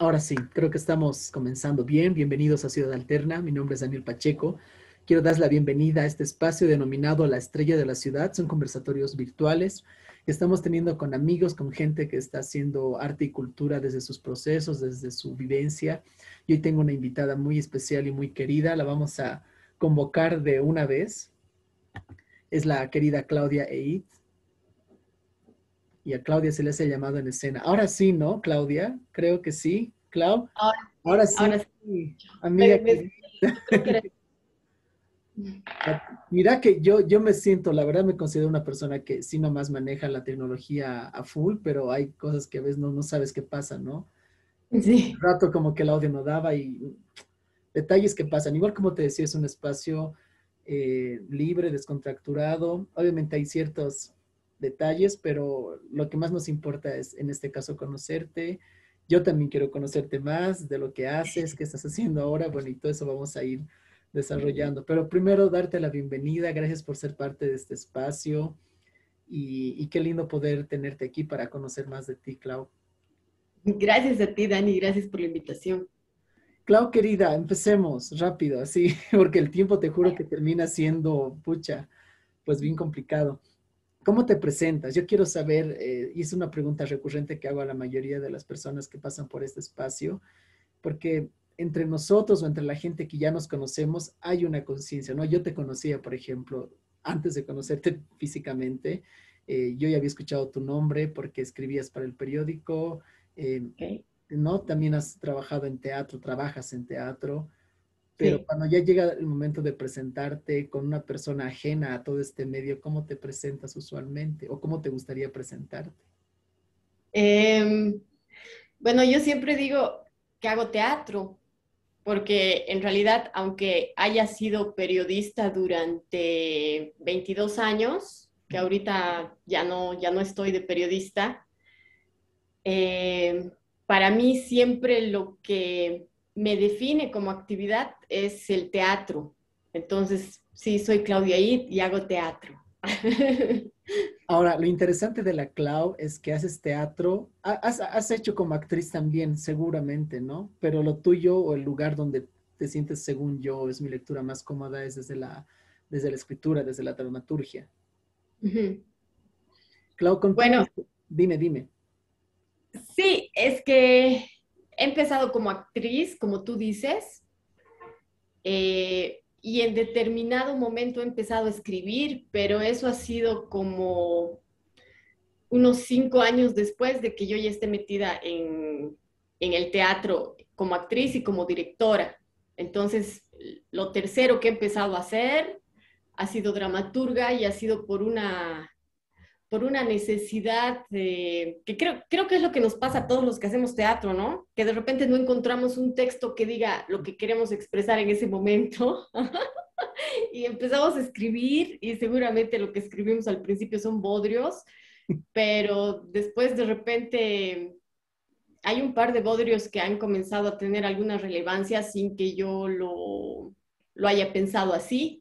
Ahora sí, creo que estamos comenzando bien. Bienvenidos a Ciudad Alterna. Mi nombre es Daniel Pacheco. Quiero dar la bienvenida a este espacio denominado La Estrella de la Ciudad. Son conversatorios virtuales que estamos teniendo con amigos, con gente que está haciendo arte y cultura desde sus procesos, desde su vivencia. Y hoy tengo una invitada muy especial y muy querida. La vamos a convocar de una vez. Es la querida Claudia Eid. Y a Claudia se le hace llamado en escena. Ahora sí, ¿no, Claudia? Creo que sí. Clau, Ahora ahora sí, sí, ahora sí. amiga Me querida. yo creo que eres. Mira que yo me siento, la verdad me considero una persona que sí nomás maneja la tecnología a full, pero hay cosas que a veces no sabes qué pasa, ¿no? Un Sí. rato como que el audio no daba y detalles que pasan. Igual como te decía, es un espacio libre, descontracturado. Obviamente hay ciertos detalles, pero lo que más nos importa es, en este caso, conocerte. Yo también quiero conocerte más de lo que haces, qué estás haciendo ahora. Bueno, y todo eso vamos a ir desarrollando. Pero primero, darte la bienvenida. Gracias por ser parte de este espacio. Y qué lindo poder tenerte aquí para conocer más de ti, Clau. Gracias a ti, Dani, gracias por la invitación. Clau, querida, empecemos rápido, así, porque el tiempo te juro que termina siendo, pucha, pues bien complicado. ¿Cómo te presentas? Yo quiero saber, y es una pregunta recurrente que hago a la mayoría de las personas que pasan por este espacio, porque entre nosotros o entre la gente que ya nos conocemos hay una conciencia, ¿no? Yo te conocía, por ejemplo, antes de conocerte físicamente, yo ya había escuchado tu nombre porque escribías para el periódico, eh, Okay. ¿no? También has trabajado en teatro, trabajas en teatro, pero Sí. cuando ya llega el momento de presentarte con una persona ajena a todo este medio, ¿cómo te presentas usualmente o cómo te gustaría presentarte? Em, bueno, yo siempre digo que hago teatro, porque en realidad, aunque haya sido periodista durante 22 años, que ahorita ya no estoy de periodista, Eh, para mí siempre lo que me define como actividad es el teatro. Entonces, sí, soy Claudia Id y hago teatro. Ahora, lo interesante de la Clau es que haces teatro, has hecho como actriz también, seguramente, ¿no? Pero lo tuyo o el lugar donde te sientes, según yo, es mi lectura más cómoda, es desde la escritura, desde la dramaturgia. Ujú. Clau, contame, Bueno, dime. sí, es que he empezado como actriz, como tú dices, y en determinado momento he empezado a escribir, pero eso ha sido como unos 5 años después de que yo ya esté metida en el teatro como actriz y como directora. Entonces, lo tercero que he empezado a hacer ha sido dramaturga y ha sido por una necesidad que creo que es lo que nos pasa a todos los que hacemos teatro, ¿no? Que de repente no encontramos un texto que diga lo que queremos expresar en ese momento y empezamos a escribir y seguramente lo que escribimos al principio son bodrios, pero después de repente hay un par de bodrios que han comenzado a tener alguna relevancia sin que yo lo haya pensado así.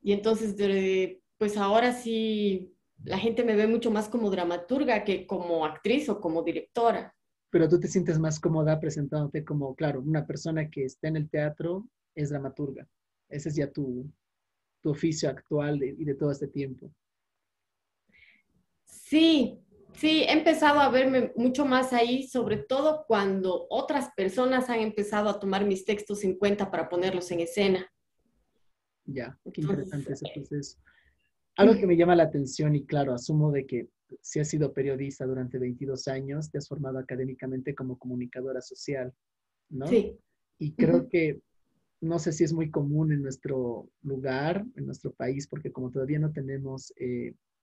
Y entonces, pues ahora sí, la gente me ve mucho más como dramaturga que como actriz o como directora. Pero tú te sientes más cómoda presentándote como, claro, una persona que está en el teatro es dramaturga. Ese es ya tu oficio actual y de todo este tiempo. Sí, sí, he empezado a verme mucho más ahí, sobre todo cuando otras personas han empezado a tomar mis textos en cuenta para ponerlos en escena. Ya, qué Entonces, interesante ese proceso. Algo que me llama la atención y claro, asumo de que si has sido periodista durante 22 años, te has formado académicamente como comunicadora social, ¿no? sí. Y creo Ujú. que no sé si es muy común en nuestro lugar, en nuestro país, porque como todavía no tenemos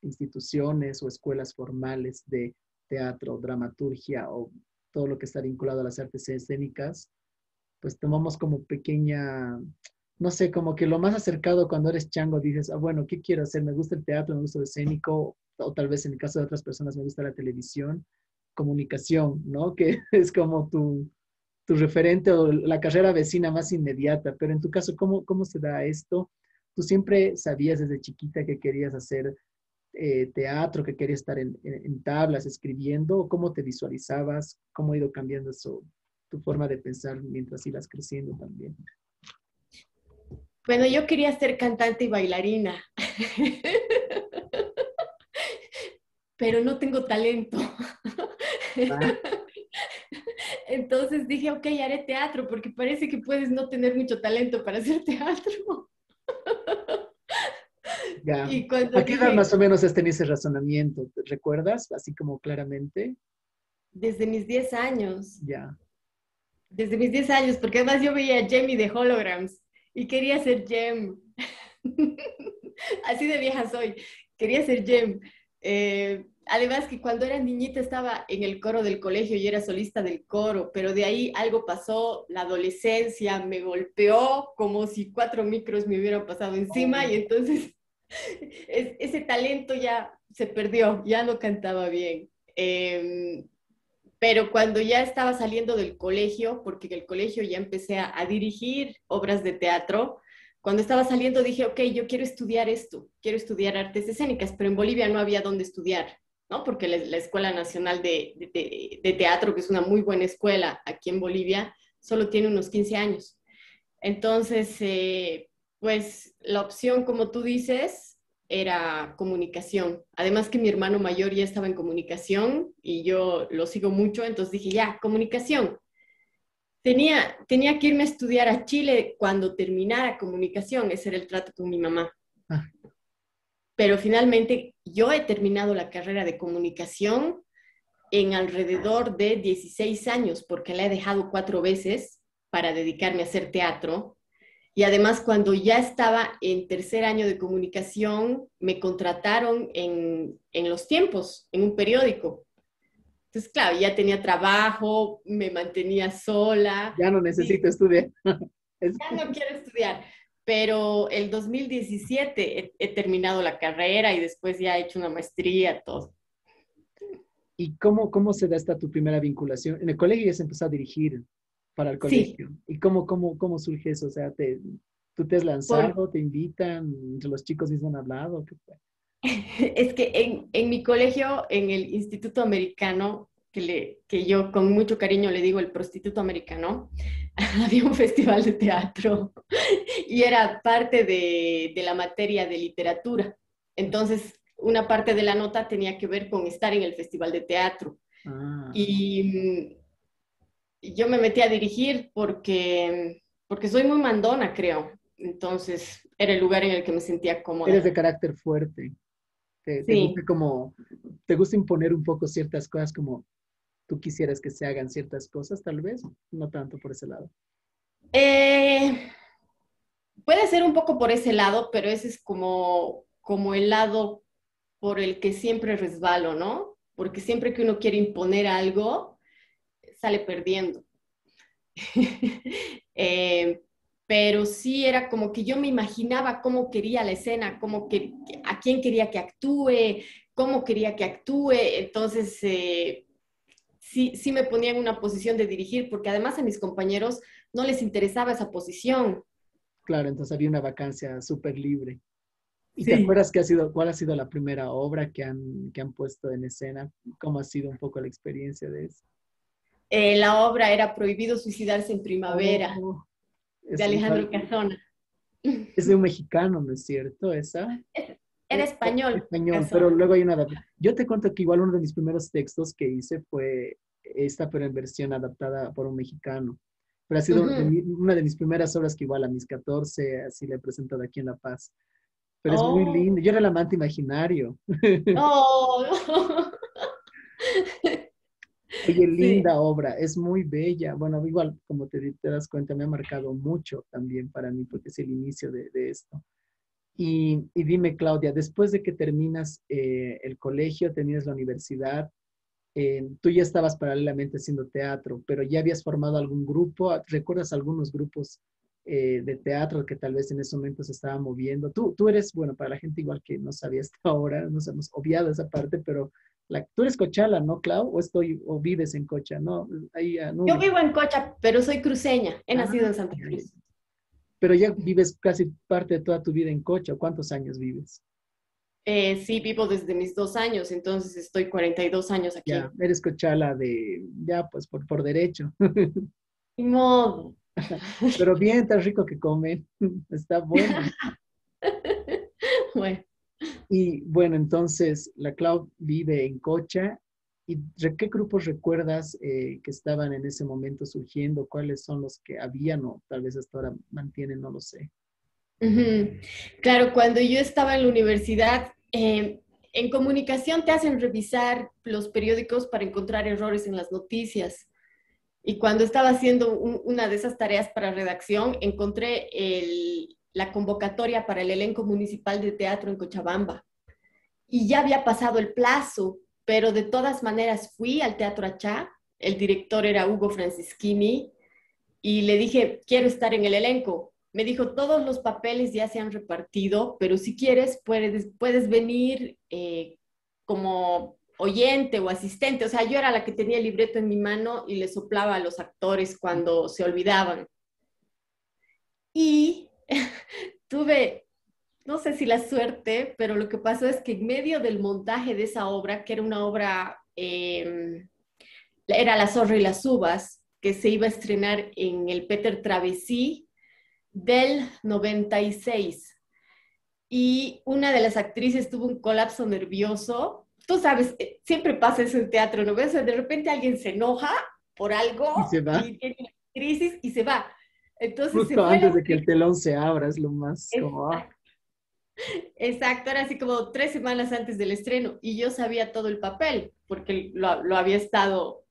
instituciones o escuelas formales de teatro, dramaturgia o todo lo que está vinculado a las artes escénicas, pues tomamos como pequeña, no sé, como que lo más acercado cuando eres chango dices, ah, bueno, ¿qué quiero hacer? Me gusta el teatro, me gusta lo escénico, o tal vez en el caso de otras personas me gusta la televisión, comunicación, ¿no? Que es como tu referente o la carrera vecina más inmediata, pero en tu caso, ¿cómo se da esto? ¿Tú siempre sabías desde chiquita que querías hacer teatro, que querías estar en tablas escribiendo? ¿O cómo te visualizabas? ¿Cómo ha ido cambiando eso? tu forma de pensar mientras ibas creciendo también? Bueno, yo quería ser cantante y bailarina, pero no tengo talento. Ah, Entonces dije, ok, haré teatro, porque parece que puedes no tener mucho talento para hacer teatro. ya. Y cuando ¿A qué edad más dije, o menos has tenido ese razonamiento? ¿Te recuerdas? Así como claramente. desde mis 10 años, Ya. desde mis 10 años, porque además yo veía a Jamie de Holograms y quería ser Jem. Así de vieja soy, quería ser Jem. Además que cuando era niñita estaba en el coro del colegio y era solista del coro, pero de ahí algo pasó, la adolescencia me golpeó como si 4 micros me hubieran pasado encima y entonces ese talento ya se perdió, ya no cantaba bien. Pero cuando ya estaba saliendo del colegio, porque en el colegio ya empecé a dirigir obras de teatro, cuando estaba saliendo dije, ok, yo quiero estudiar esto, quiero estudiar artes escénicas, pero en Bolivia no había dónde estudiar, ¿no? Porque la Escuela Nacional de Teatro, que es una muy buena escuela aquí en Bolivia, solo tiene unos 15 años. Entonces, pues la opción, como tú dices, era comunicación. Además que mi hermano mayor ya estaba en comunicación y yo lo sigo mucho, entonces dije, ya, comunicación. Tenía que irme a estudiar a Chile cuando terminara comunicación, ese era el trato con mi mamá. Ah, Pero finalmente yo he terminado la carrera de comunicación en alrededor de 16 años, porque la he dejado 4 veces para dedicarme a hacer teatro. Y además, cuando ya estaba en tercer año de comunicación, me contrataron en Los Tiempos, en un periódico. Entonces, claro, ya tenía trabajo, me mantenía sola. ya no Dije, necesito estudiar. Es- ya no quiero estudiar. Pero el 2017 he terminado la carrera y después ya he hecho una maestría, todo. ¿Y cómo se da esta tu primera vinculación? En el colegio ya se empezó a dirigir para el Sí, colegio. ¿Y cómo surge eso? O sea, ¿tú te has por, lanzado, te invitan, entre los chicos mismos han hablado? ¿Qué fue? es que en mi colegio, en el Instituto Americano, que yo con mucho cariño le digo el Prostituto Americano, había un festival de teatro y era parte de la materia de literatura. Entonces, una parte de la nota tenía que ver con estar en el festival de teatro. Ah, Y yo me metí a dirigir porque soy muy mandona, creo. Entonces, era el lugar en el que me sentía eres cómoda. de carácter fuerte. Te gusta Sí. te gusta imponer un poco ciertas cosas como tú quisieras que se hagan ciertas cosas, tal vez. No tanto por ese lado. Eh, Puede ser un poco por ese lado, pero ese es como el lado por el que siempre resbalo, ¿no? Porque siempre que uno quiere imponer algo, sale perdiendo. Eh, pero sí era como que yo me imaginaba cómo quería la escena, a quién quería que actúe, cómo quería que actúe. Entonces, sí me ponía en una posición de dirigir, porque además a mis compañeros no les interesaba esa posición. Claro, entonces había una vacancia súper libre. ¿Y te Sí. acuerdas cuál ha sido la primera obra que han puesto en escena? ¿Cómo ha sido un poco la experiencia de eso? La obra era Prohibido suicidarse en primavera, Oh, de es igual, Alejandro Casona. es de un mexicano, ¿no es cierto? Esa. Era español, Español, pero Casona. luego hay una adaptación. Yo te cuento que igual uno de mis primeros textos que hice fue esta, pero en versión adaptada por un mexicano. Pero ha sido Ujú. una de mis primeras obras que igual a mis 14 así la he presentado aquí en La Paz. Pero es muy lindo. Oh, Yo era el amante imaginario. oh, Oye, sí. linda obra, es muy bella. Bueno, igual, como te das cuenta, me ha marcado mucho también para mí, porque es el inicio de esto. Y dime, Claudia, después de que terminas el colegio, terminas la universidad, tú ya estabas paralelamente haciendo teatro, pero ya habías formado algún grupo. ¿Recuerdas algunos grupos de teatro que tal vez en ese momento se estaban moviendo? Tú eres, bueno, para la gente igual que no sabía hasta ahora, nos hemos obviado esa parte, pero tú eres cochala, ¿no, Clau? ¿O vives en Cocha? No, ahí a Yo Nubia. vivo en Cocha, pero soy cruceña. He nacido Ah, en Santa ya, ya. Cruz. Pero ya vives casi parte de toda tu vida en Cocha. ¿Cuántos años vives? Sí, vivo desde mis 2 años, entonces estoy 42 años aquí. Ya, eres cochala ya pues por derecho. Ni modo. Pero bien, tan rico que comen. Está bueno. Bueno. Y bueno, entonces la Clau vive en Cocha. ¿Y qué grupos recuerdas que estaban en ese momento surgiendo? ¿Cuáles son los que habían o tal vez hasta ahora mantienen? No lo sé. Ujú. Claro, cuando yo estaba en la universidad, en comunicación te hacen revisar los periódicos para encontrar errores en las noticias. Y cuando estaba haciendo una de esas tareas para redacción, encontré la convocatoria para el elenco municipal de teatro en Cochabamba. Y ya había pasado el plazo, pero de todas maneras fui al Teatro Achá. El director era Hugo Francischini y le dije, quiero estar en el elenco. Me dijo, todos los papeles ya se han repartido, pero si quieres puedes venir como oyente o asistente. O sea, yo era la que tenía el libreto en mi mano y le soplaba a los actores cuando se olvidaban. Y tuve, no sé si la suerte, pero lo que pasó es que en medio del montaje de esa obra, que era una obra, era La Zorra y las Uvas, que se iba a estrenar en el Peter Travesí del 96. Y una de las actrices tuvo un colapso nervioso. Tú sabes, siempre pasa eso en teatro, ¿no ves? De repente alguien se enoja por algo Y se va y tiene una crisis y se va. Entonces se justo fue la antes de que actriz. el telón se abra, es lo más como, Exacto, exacto, era así como 3 semanas antes del estreno y yo sabía todo el papel porque lo había estado,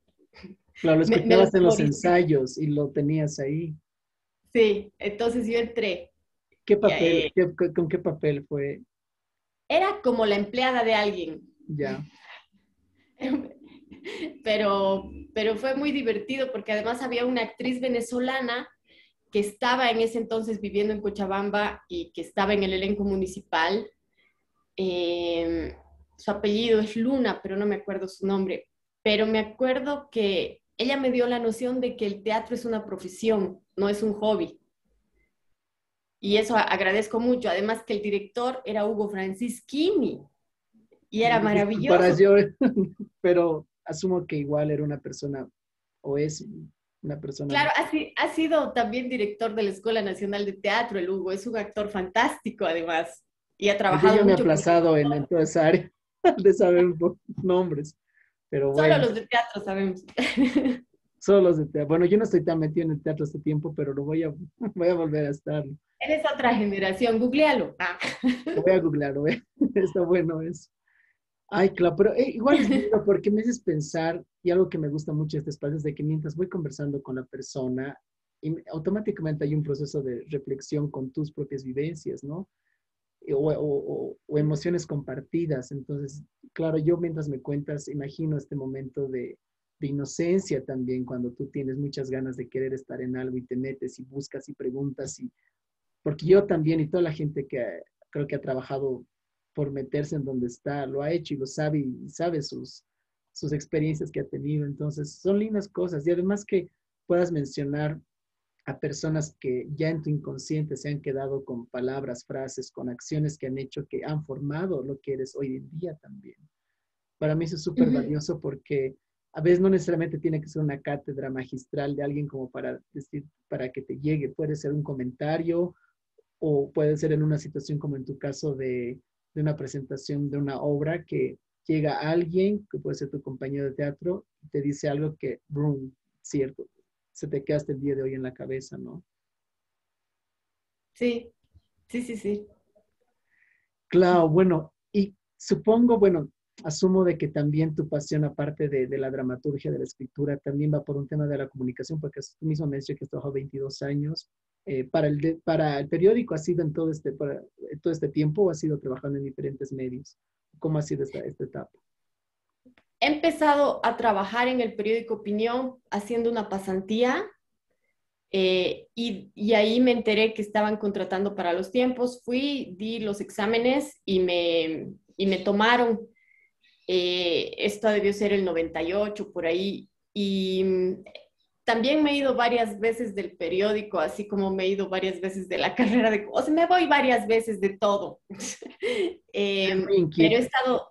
claro, lo me lo escuchabas en los memoricé. ensayos y lo tenías ahí. Sí, entonces yo entré. ¿Qué Y, papel, con qué papel fue era como la empleada de alguien. ya? Pero fue muy divertido porque además había una actriz venezolana que estaba en ese entonces viviendo en Cochabamba y que estaba en el elenco municipal. Eh, Su apellido es Luna, pero no me acuerdo su nombre. Pero me acuerdo que ella me dio la noción de que el teatro es una profesión, no es un hobby. Y eso agradezco mucho. Además que el director era Hugo Francischini y era Para maravilloso. yo, pero asumo que igual era una persona o es una persona. Claro, ha sido también director de la Escuela Nacional de Teatro, el Hugo. Es un actor fantástico, además, y ha Yo trabajado me he mucho con aplazado en toda esa área de saber un poco nombres, pero solo bueno, los de teatro, sabemos. solo los de teatro. Bueno, yo no estoy tan metido en el teatro este tiempo, pero voy a volver a estar. Eres otra generación, googlealo. Lo voy a googlear, lo voy está bueno eso. Ay, claro, pero igual es lindo porque me haces pensar, y algo que me gusta mucho de este espacio es de que mientras voy conversando con la persona, automáticamente hay un proceso de reflexión con tus propias vivencias, ¿no? O emociones compartidas. Entonces, claro, yo mientras me cuentas, imagino este momento de inocencia también, cuando tú tienes muchas ganas de querer estar en algo y te metes y buscas y preguntas, porque yo también y toda la gente que creo que ha trabajado por meterse en donde está, lo ha hecho y lo sabe y sabe sus experiencias que ha tenido. Entonces, son lindas cosas y además que puedas mencionar a personas que ya en tu inconsciente se han quedado con palabras, frases, con acciones que han hecho, que han formado lo que eres hoy en día también. Para mí eso es súper Ujú. valioso porque a veces no necesariamente tiene que ser una cátedra magistral de alguien como para decir, para que te llegue. Puede ser un comentario o puede ser en una situación como en tu caso de una presentación de una obra que llega alguien, que puede ser tu compañero de teatro, y te dice algo que, boom, cierto, se te queda hasta el día de hoy en la cabeza, ¿no? Sí, sí, sí, sí. Claro, bueno, y supongo, bueno, asumo de que también tu pasión, aparte de la dramaturgia, de la escritura, también va por un tema de la comunicación, porque tú mismo me has dicho que has trabajado 22 años. Para el periódico, ¿ha sido en todo este tiempo o has sido trabajando en diferentes medios? ¿Cómo ha sido esta etapa? He empezado a trabajar en el periódico Opinión haciendo una pasantía y ahí me enteré que estaban contratando para los tiempos. Fui, di los exámenes y me tomaron. Esto debió ser el 98 por ahí. Y también me he ido varias veces del periódico, así como me he ido varias veces de la carrera de... O sea, me voy varias veces de todo. Muy Pero inquieto.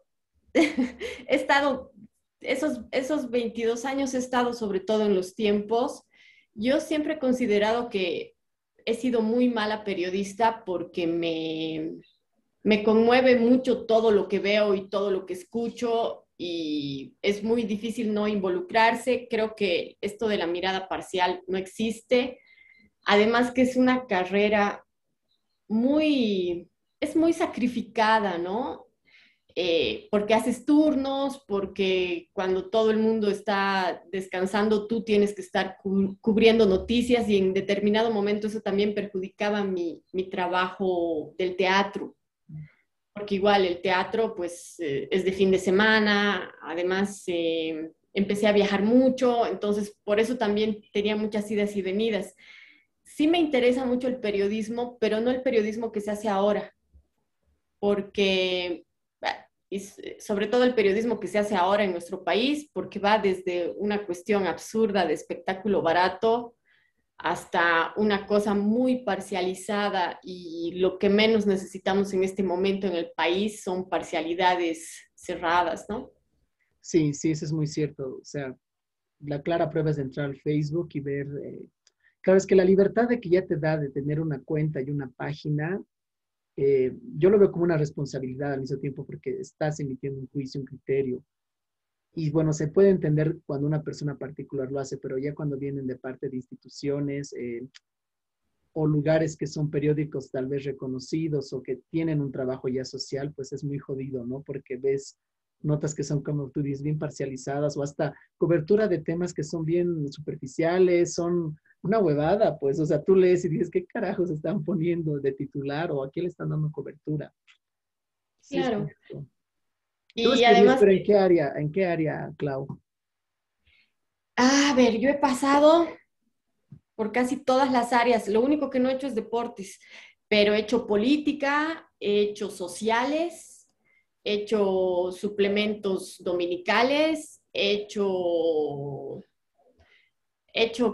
he estado, esos 22 años he estado sobre todo en los tiempos Yo siempre he considerado que he sido muy mala periodista porque me conmueve mucho todo lo que veo y todo lo que escucho y es muy difícil no involucrarse. Creo que esto de la mirada parcial no existe. Además que es una carrera muy, es muy sacrificada, ¿no? Porque haces turnos, porque cuando todo el mundo está descansando, tú tienes que estar cubriendo noticias y en determinado momento eso también perjudicaba mi trabajo del teatro, porque igual el teatro pues es de fin de semana, además empecé a viajar mucho, entonces por eso también tenía muchas idas y venidas. Sí me interesa mucho el periodismo, pero no el periodismo que se hace ahora, porque, y sobre todo el periodismo que se hace ahora en nuestro país, porque va desde una cuestión absurda de espectáculo barato hasta una cosa muy parcializada y lo que menos necesitamos en este momento en el país son parcialidades cerradas, ¿no? Sí, sí, eso es muy cierto. O sea, la clara prueba es de entrar al Facebook y ver, claro, es que la libertad de que ya te da de tener una cuenta y una página, yo lo veo como una responsabilidad al mismo tiempo porque estás emitiendo un juicio, un criterio. Y bueno, se puede entender cuando una persona particular lo hace, pero ya cuando vienen de parte de instituciones o lugares que son periódicos tal vez reconocidos o que tienen un trabajo ya social, pues es muy jodido, ¿no? Porque ves notas que son, como tú dices, bien parcializadas o hasta cobertura de temas que son bien superficiales, son una huevada, pues, o sea, tú lees y dices, ¿qué carajos están poniendo de titular o a quién le están dando cobertura? Sí, es Claro. cierto. Tú Y escribías, además, pero en qué área, Clau? a ver, yo he pasado por casi todas las áreas. Lo único que no he hecho es deportes, pero he hecho política, he hecho sociales, he hecho suplementos dominicales, he hecho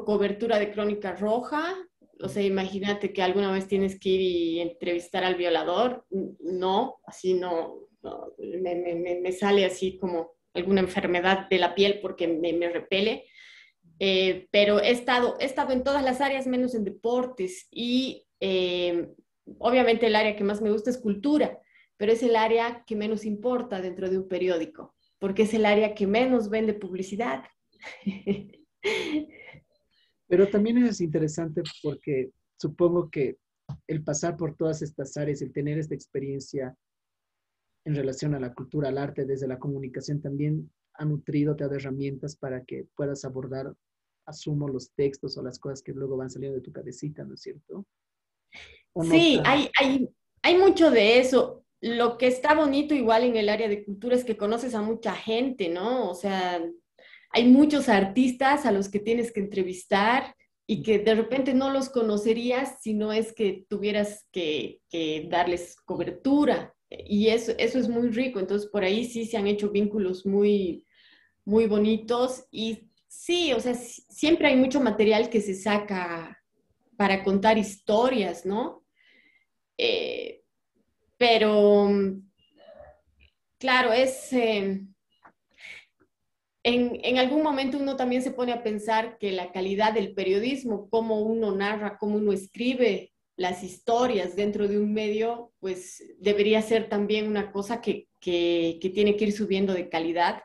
cobertura de Crónica Roja. O sea, imagínate que alguna vez tienes que ir y entrevistar al violador. No, así no, no me sale así como alguna enfermedad de la piel porque me repele. Pero he estado en todas las áreas menos en deportes y obviamente el área que más me gusta es cultura, pero es el área que menos importa dentro de un periódico, porque es el área que menos vende publicidad. Pero también es interesante porque supongo que el pasar por todas estas áreas, el tener esta experiencia en relación a la cultura, al arte, desde la comunicación, también ha nutrido, te ha dado herramientas para que puedas abordar, asumo, los textos o las cosas que luego van saliendo de tu cabecita, ¿no es cierto? ¿O no Sí, tanto? hay mucho de eso. Lo que está bonito igual en el área de cultura es que conoces a mucha gente, ¿no? O sea, hay muchos artistas a los que tienes que entrevistar y que de repente no los conocerías si no es que tuvieras que darles cobertura. Y eso es muy rico. Entonces, por ahí sí se han hecho vínculos muy, muy bonitos. Y sí, o sea, siempre hay mucho material que se saca para contar historias, ¿no? Eh, pero, claro, en algún momento uno también se pone a pensar que la calidad del periodismo, cómo uno narra, cómo uno escribe las historias dentro de un medio, pues debería ser también una cosa que tiene que ir subiendo de calidad.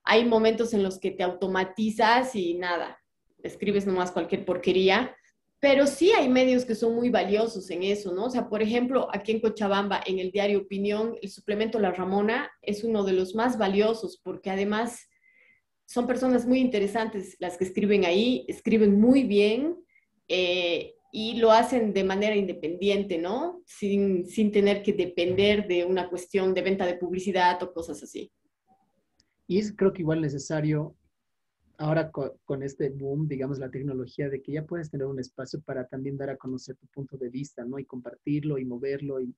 Hay momentos en los que te automatizas y nada, escribes nomás cualquier porquería, pero sí hay medios que son muy valiosos en eso, ¿no? O sea, por ejemplo, aquí en Cochabamba, en el diario Opinión, el suplemento La Ramona es uno de los más valiosos porque además son personas muy interesantes las que escriben ahí, escriben muy bien y lo hacen de manera independiente, ¿no? Sin tener que depender de una cuestión de venta de publicidad o cosas así. Y es creo que igual necesario ahora con este boom, digamos, la tecnología, de que ya puedes tener un espacio para también dar a conocer tu punto de vista, ¿no? Y compartirlo y moverlo y,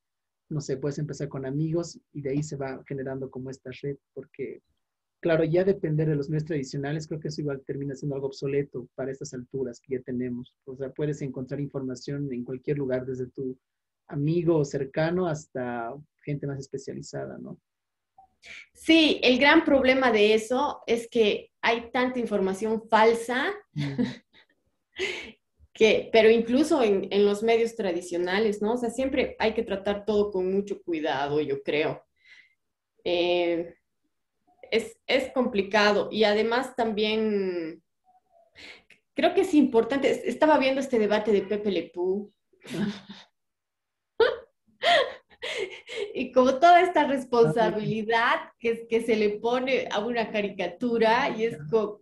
no sé, puedes empezar con amigos y de ahí se va generando como esta red, porque, claro, ya depender de los medios tradicionales, creo que eso igual termina siendo algo obsoleto para estas alturas que ya tenemos. O sea, puedes encontrar información en cualquier lugar, desde tu amigo cercano hasta gente más especializada, ¿no? Sí, el gran problema de eso es que hay tanta información falsa Mm. Pero incluso en los medios tradicionales, ¿no? O sea, siempre hay que tratar todo con mucho cuidado, yo creo. Eh, es complicado y además también creo que es importante, estaba viendo este debate de Pepe Le Pew y como toda esta Ay, responsabilidad que se le pone a una caricatura y es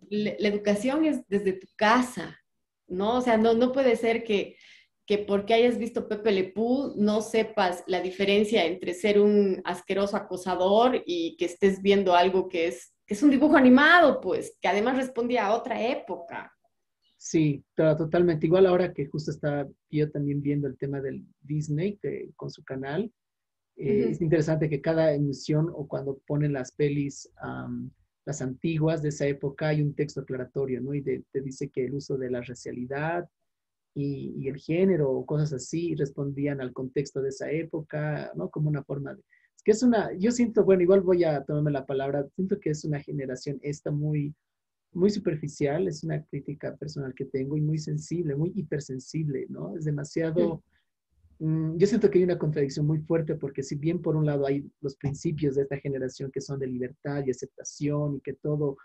la educación es desde tu casa, ¿no? O sea, no puede ser que porque hayas visto Pepe Le Pew no sepas la diferencia entre ser un asqueroso acosador y que estés viendo algo que es un dibujo animado, pues, que además respondía a otra época. sí, totalmente. Igual ahora que justo estaba yo también viendo el tema del Disney con su canal, es Ujú, interesante que cada emisión o cuando ponen las pelis, las antiguas de esa época, hay un texto aclaratorio, ¿no? Y te dice que el uso de la racialidad y el género o cosas así respondían al contexto de esa época, ¿no? Como una forma de... Es que es una, yo siento, bueno, igual voy a tomarme la palabra, siento que es una generación esta muy superficial, es una crítica personal que tengo y muy sensible, muy hipersensible, ¿no? Es ujú, demasiado, yo siento que hay una contradicción muy fuerte porque si bien por un lado hay los principios de esta generación que son de libertad y aceptación y que todo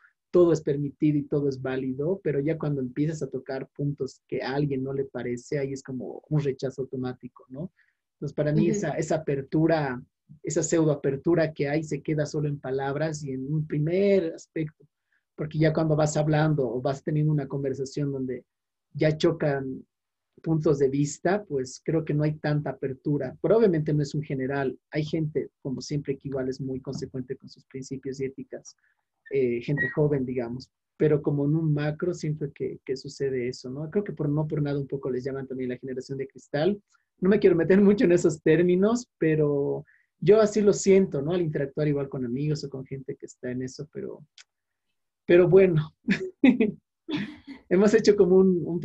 es permitido y todo es válido, pero ya cuando empiezas a tocar puntos que a alguien no le parece, ahí es como un rechazo automático, ¿no? Entonces, para mí ujú. esa apertura, esa pseudo apertura que hay se queda solo en palabras y en un primer aspecto, porque ya cuando vas hablando o vas teniendo una conversación donde ya chocan puntos de vista, pues creo que no hay tanta apertura. Pero obviamente no es un general. Hay gente, como siempre, que igual es muy consecuente con sus principios y éticas, gente joven, digamos. Pero como en un macro siento que sucede eso, ¿no? Creo que no por nada un poco les llaman también la generación de cristal. No me quiero meter mucho en esos términos, pero yo así lo siento, ¿no? Al interactuar igual con amigos o con gente que está en eso, pero bueno, hemos hecho como un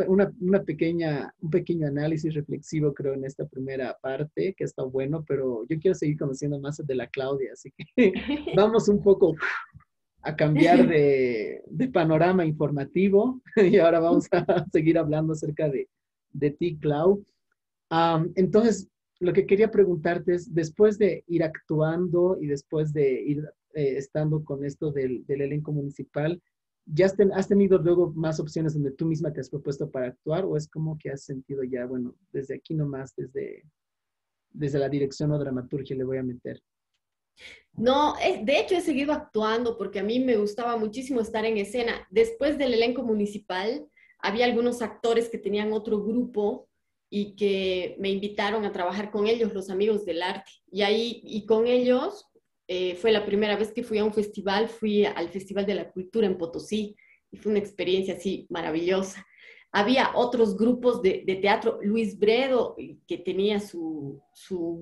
pequeño análisis reflexivo, creo, en esta primera parte, que está bueno, pero yo quiero seguir conociendo más de la Claudia, así que vamos un poco a cambiar de panorama informativo y ahora vamos a seguir hablando acerca de ti, Clau. Entonces, lo que quería preguntarte es, después de ir actuando y después de ir estando con esto del elenco municipal, ¿ya has tenido luego más opciones donde tú misma te has propuesto para actuar o es como que has sentido ya, bueno, desde aquí nomás, desde la dirección o dramaturgia le voy a meter? No, de hecho he seguido actuando porque a mí me gustaba muchísimo estar en escena. Después del elenco municipal, había algunos actores que tenían otro grupo y que me invitaron a trabajar con ellos, los amigos del arte. Y ahí, y con ellos, fue la primera vez que fui a un festival, fui al Festival de la Cultura en Potosí y fue una experiencia así maravillosa. Había otros grupos de teatro, Luis Bredo, que tenía su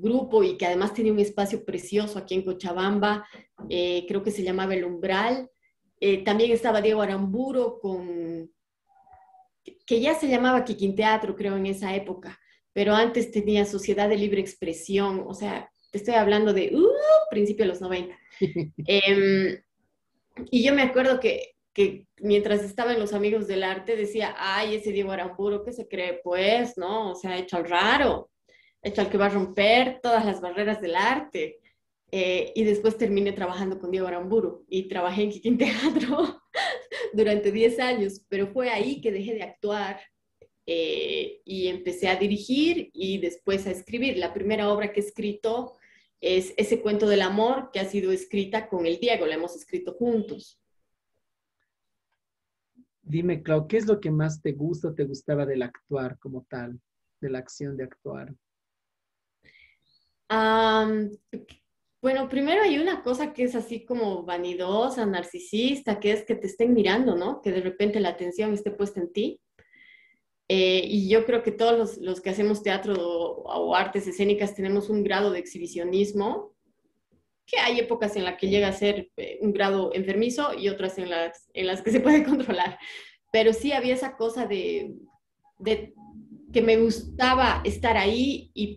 grupo y que además tenía un espacio precioso aquí en Cochabamba, creo que se llamaba El Umbral. También estaba Diego Aramburo, que ya se llamaba Kikín Teatro, creo, en esa época, pero antes tenía Sociedad de Libre Expresión, o sea, te estoy hablando de principio de los 90. Eh, y yo me acuerdo que mientras estaban los amigos del arte decía, ay, ese Diego Aramburo, ¿qué se cree? Pues, ¿no? O sea, hecho al raro, hecho al que va a romper todas las barreras del arte. Y después terminé trabajando con Diego Aramburu y trabajé en Kikín Teatro durante 10 años, pero fue ahí que dejé de actuar y empecé a dirigir y después a escribir. La primera obra que he escrito es Ese cuento del amor, que ha sido escrita con el Diego, la hemos escrito juntos. Dime, Clau, ¿qué es lo que más te gusta o te gustaba del actuar como tal, de la acción de actuar? Am, bueno, primero hay una cosa que es así como vanidosa, narcisista, que es que te estén mirando, ¿no? Que de repente la atención esté puesta en ti. Y yo creo que todos los que hacemos teatro o artes escénicas tenemos un grado de exhibicionismo, que hay épocas en las que llega a ser un grado enfermizo y otras en las que se puede controlar. Pero sí había esa cosa de que me gustaba estar ahí y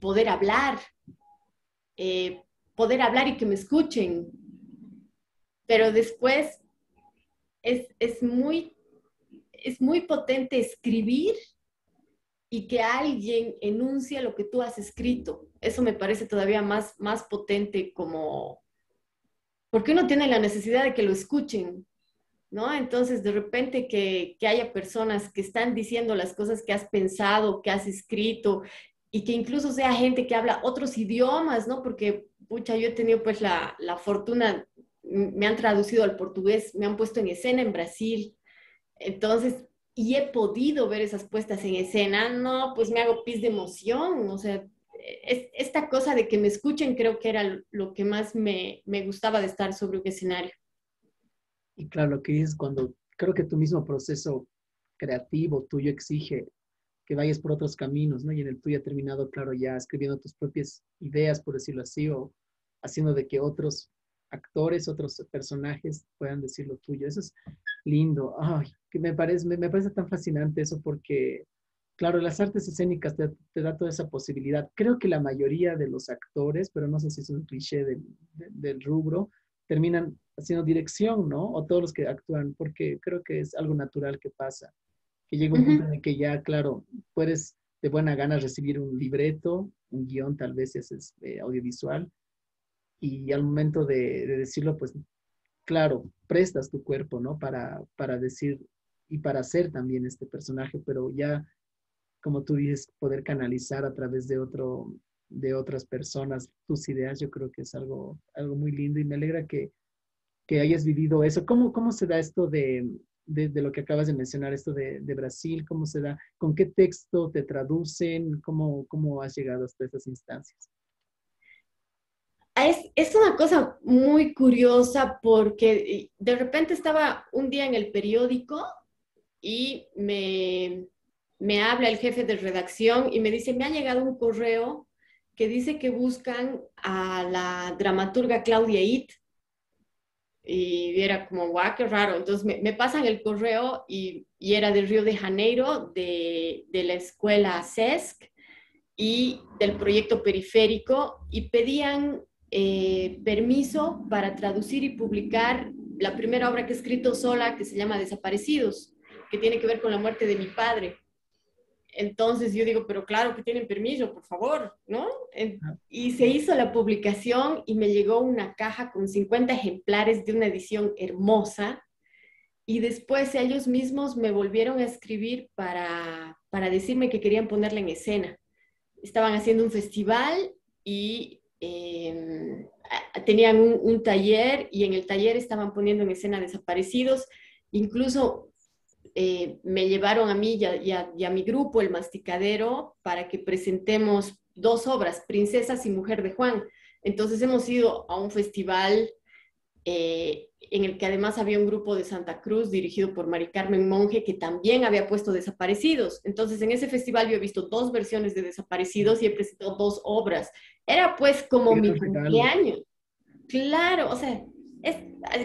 eh, poder hablar y que me escuchen. Pero después es, es muy, es muy potente escribir y que alguien enuncie lo que tú has escrito. Eso me parece todavía más potente como, porque uno tiene la necesidad de que lo escuchen, ¿no? Entonces, de repente que haya personas que están diciendo las cosas que has pensado, que has escrito, y que incluso sea gente que habla otros idiomas, ¿no? Porque, pucha, yo he tenido pues la fortuna, me han traducido al portugués, me han puesto en escena en Brasil, entonces, y he podido ver esas puestas en escena, no, pues me hago pis de emoción, o sea, esta cosa de que me escuchen creo que era lo que más me gustaba de estar sobre un escenario. Y claro, lo que dices cuando creo que tu mismo proceso creativo tuyo exige que vayas por otros caminos, ¿no? Y en el tuyo ha terminado, claro, ya escribiendo tus propias ideas, por decirlo así, o haciendo de que otros actores, otros personajes puedan decir lo tuyo. Eso es lindo. Ay, que me parece tan fascinante eso porque, claro, las artes escénicas te da toda esa posibilidad. Creo que la mayoría de los actores, pero no sé si es un cliché del rubro, terminan haciendo dirección, ¿no? O todos los que actúan, porque creo que es algo natural que pasa que llega un punto Ujú. en el que ya, claro, puedes de buena gana recibir un libreto, un guión, tal vez si haces audiovisual, y al momento de decirlo, pues, claro, prestas tu cuerpo, ¿no? Para decir y para hacer también este personaje, pero ya, como tú dices, poder canalizar a través de otras personas tus ideas, yo creo que es algo muy lindo y me alegra que hayas vivido eso. ¿Cómo se da esto de lo que acabas de mencionar, esto de Brasil? ¿Cómo se da? ¿Con qué texto te traducen? ¿Cómo has llegado hasta esas instancias? Es una cosa muy curiosa porque de repente estaba un día en el periódico y me habla el jefe de redacción y me dice, me ha llegado un correo que dice que buscan a la dramaturga Claudia It. Y era como, guau, qué raro. Entonces me pasan el correo y era de Río de Janeiro, de la escuela CESC y del proyecto periférico y pedían permiso para traducir y publicar la primera obra que he escrito sola que se llama Desaparecidos, que tiene que ver con la muerte de mi padre. Entonces yo digo, pero claro que tienen permiso, por favor, ¿no? Ah, Y se hizo la publicación y me llegó una caja con 50 ejemplares de una edición hermosa. Y después ellos mismos me volvieron a escribir para decirme que querían ponerla en escena. Estaban haciendo un festival y tenían un taller y en el taller estaban poniendo en escena Desaparecidos. Incluso me llevaron a mí y a mi grupo, El Masticadero, para que presentemos dos obras, Princesas y Mujer de Juan. Entonces hemos ido a un festival en el que además había un grupo de Santa Cruz dirigido por Mari Carmen Monge que también había puesto Desaparecidos. Entonces en ese festival yo he visto dos versiones de Desaparecidos y he presentado dos obras. Era pues como qué mi gran regalo. cumpleaños. Claro, o sea, es,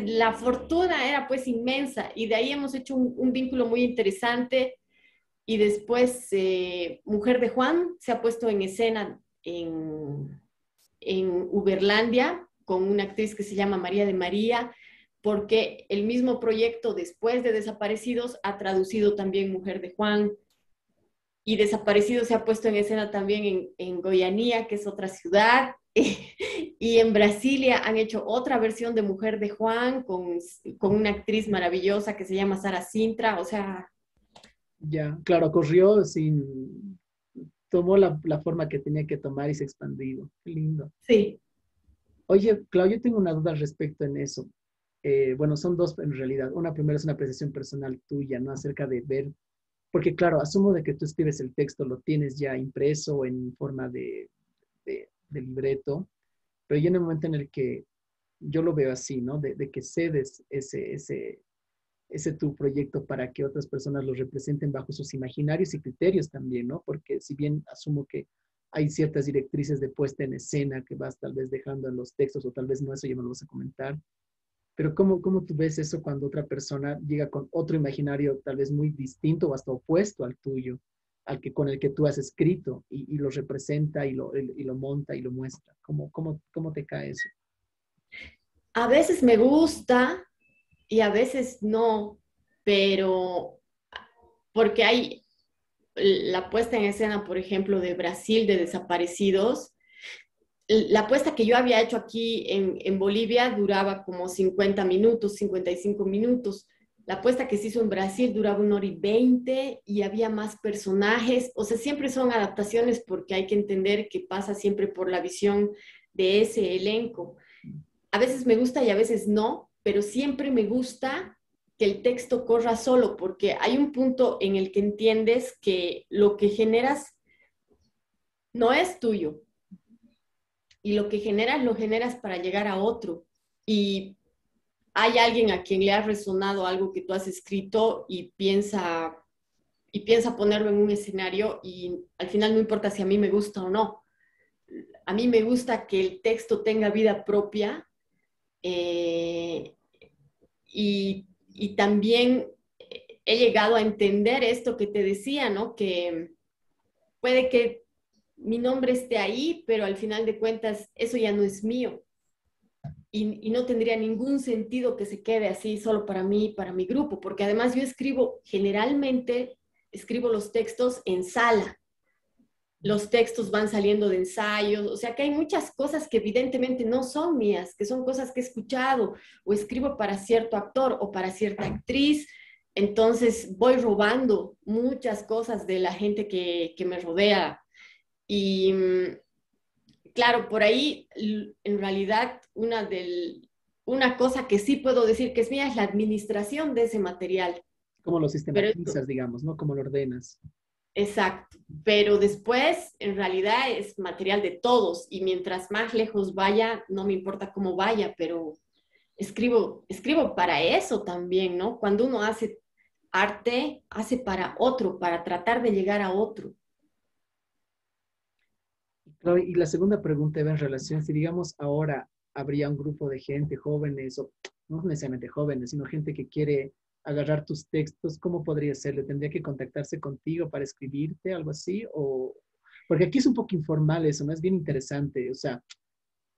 la fortuna era pues inmensa y de ahí hemos hecho un vínculo muy interesante y después Mujer de Juan se ha puesto en escena en Uberlandia con una actriz que se llama María de María, porque el mismo proyecto después de Desaparecidos ha traducido también Mujer de Juan y Desaparecido se ha puesto en escena también en Goianía, que es otra ciudad, y en Brasilia han hecho otra versión de Mujer de Juan con una actriz maravillosa que se llama Sara Sintra, o sea, Ya, claro, corrió sin, tomó la forma que tenía que tomar y se expandió. Qué lindo. sí. Oye, Claudio, yo tengo una duda al respecto en eso. Bueno, son dos en realidad. Una primera es una apreciación personal tuya, ¿no? Acerca de ver, porque claro, asumo de que tú escribes el texto, lo tienes ya impreso en forma de libreto, pero yo en el momento en el que yo lo veo así, ¿no? De que cedes ese tu proyecto para que otras personas lo representen bajo sus imaginarios y criterios también, ¿no? Porque si bien asumo que hay ciertas directrices de puesta en escena que vas tal vez dejando en los textos o tal vez no, eso ya me lo vas a comentar, pero ¿cómo tú ves eso cuando otra persona llega con otro imaginario tal vez muy distinto o hasta opuesto al tuyo, con el que tú has escrito y lo representa y lo monta y lo muestra? ¿Cómo te cae eso? A veces me gusta y a veces no, pero porque hay, la puesta en escena, por ejemplo, de Brasil, de desaparecidos, la puesta que yo había hecho aquí en Bolivia duraba como 50 minutos, 55 minutos. La puesta que se hizo en Brasil duraba 1 hora y 20 y había más personajes. O sea, siempre son adaptaciones porque hay que entender que pasa siempre por la visión de ese elenco. A veces me gusta y a veces no, pero siempre me gusta que el texto corra solo porque hay un punto en el que entiendes que lo que generas no es tuyo, y lo que generas lo generas para llegar a otro. Y hay alguien a quien le ha resonado algo que tú has escrito y piensa ponerlo en un escenario y al final no importa si a mí me gusta o no. A mí me gusta que el texto tenga vida propia eh, y también he llegado a entender esto que te decía, ¿no? Que puede que mi nombre esté ahí, pero al final de cuentas eso ya no es mío. Y no tendría ningún sentido que se quede así solo para mí, para mi grupo, porque además yo escribo, generalmente escribo los textos en sala, los textos van saliendo de ensayos, o sea que hay muchas cosas que evidentemente no son mías, que son cosas que he escuchado o escribo para cierto actor o para cierta actriz, entonces voy robando muchas cosas de la gente que me rodea y claro, por ahí en realidad una cosa que sí puedo decir que es mía es la administración de ese material. ¿Cómo lo Pero sistematizas, digamos, ¿no? ¿Cómo lo ordenas? exacto. Pero después, en realidad, es material de todos y mientras más lejos vaya, no me importa cómo vaya, pero escribo para eso también, ¿no? Cuando uno hace arte, hace para otro, para tratar de llegar a otro. Claro, y la segunda pregunta era en relación, si digamos ahora habría un grupo de gente, jóvenes, o no necesariamente jóvenes, sino gente que quiere agarrar tus textos, ¿cómo podría ser? ¿Le tendría que contactarse contigo para escribirte, algo así? O, porque aquí es un poco informal eso, ¿no? Es bien interesante, o sea,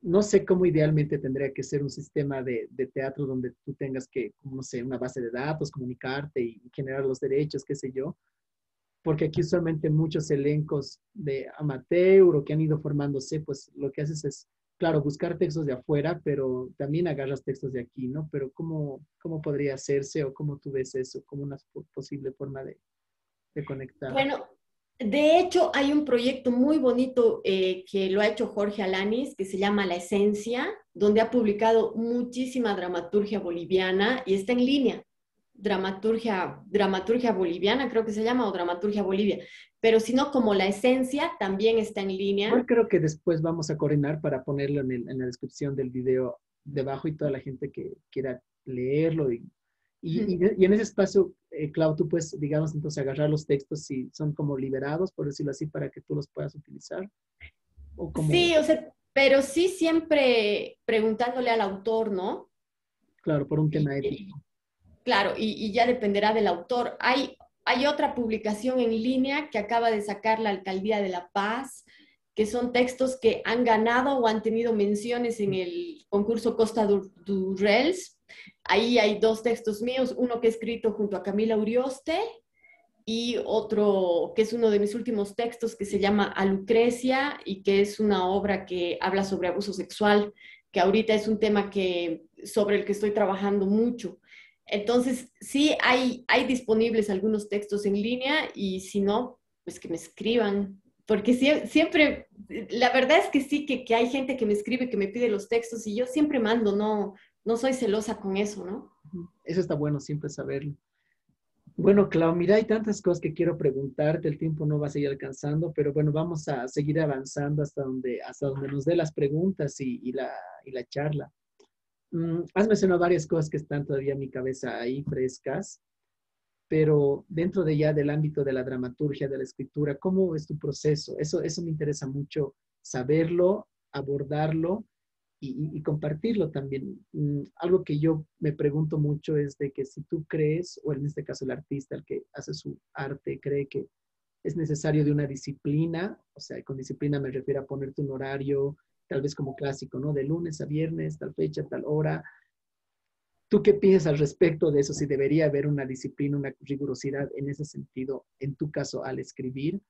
no sé cómo idealmente tendría que ser un sistema de teatro donde tú tengas que, como, no sé, una base de datos, comunicarte y generar los derechos, qué sé yo, porque aquí usualmente muchos elencos de amateur o que han ido formándose, pues lo que haces es, claro, buscar textos de afuera, pero también agarras textos de aquí, ¿no? Pero ¿cómo podría hacerse o cómo tú ves eso como una posible forma de conectar? Bueno, de hecho, hay un proyecto muy bonito que lo ha hecho Jorge Alanis, que se llama La Esencia, donde ha publicado muchísima dramaturgia boliviana y está en línea. Dramaturgia boliviana, creo que se llama, o Dramaturgia Bolivia. Pero si no, como La Esencia, también está en Igual línea. creo que después vamos a coordinar para ponerlo en la descripción del video debajo y toda la gente que quiera leerlo. Y en ese espacio, Clau, tú puedes, digamos, entonces agarrar los textos si son como liberados, por decirlo así, para que tú los puedas utilizar. O como, Sí, o sea, pero sí siempre preguntándole al autor, ¿no? claro, por un Y, tema ético. claro, y ya dependerá del autor. Hay otra publicación en línea que acaba de sacar la Alcaldía de La Paz, que son textos que han ganado o han tenido menciones en el concurso Costa du Rels. Ahí hay dos textos míos, uno que he escrito junto a Camila Urioste y otro que es uno de mis últimos textos que se llama A Lucrecia y que es una obra que habla sobre abuso sexual, que ahorita es un tema sobre el que estoy trabajando mucho. Entonces, sí, hay disponibles algunos textos en línea y si no, pues que me escriban, porque siempre, la verdad es que sí, que hay gente que me escribe, que me pide los textos y yo siempre mando, no soy celosa con eso, ¿no? Eso está bueno siempre saberlo. Bueno, Clau, mira, hay tantas cosas que quiero preguntarte, el tiempo no va a seguir alcanzando, pero bueno, vamos a seguir avanzando hasta donde nos dé las preguntas y la charla. Has mencionado varias cosas que están todavía en mi cabeza ahí frescas, pero dentro de ya del ámbito de la dramaturgia, de la escritura, ¿cómo es tu proceso? Eso me interesa mucho saberlo, abordarlo y compartirlo también. Algo que yo me pregunto mucho es de que si tú crees, o en este caso el artista, el que hace su arte, cree que es necesario de una disciplina, o sea, con disciplina me refiero a ponerte un horario, tal vez como clásico, ¿no? De lunes a viernes, tal fecha, tal hora, ¿Tú qué piensas al respecto de eso? Si debería haber una disciplina, una rigurosidad en ese sentido, en tu caso, al escribir,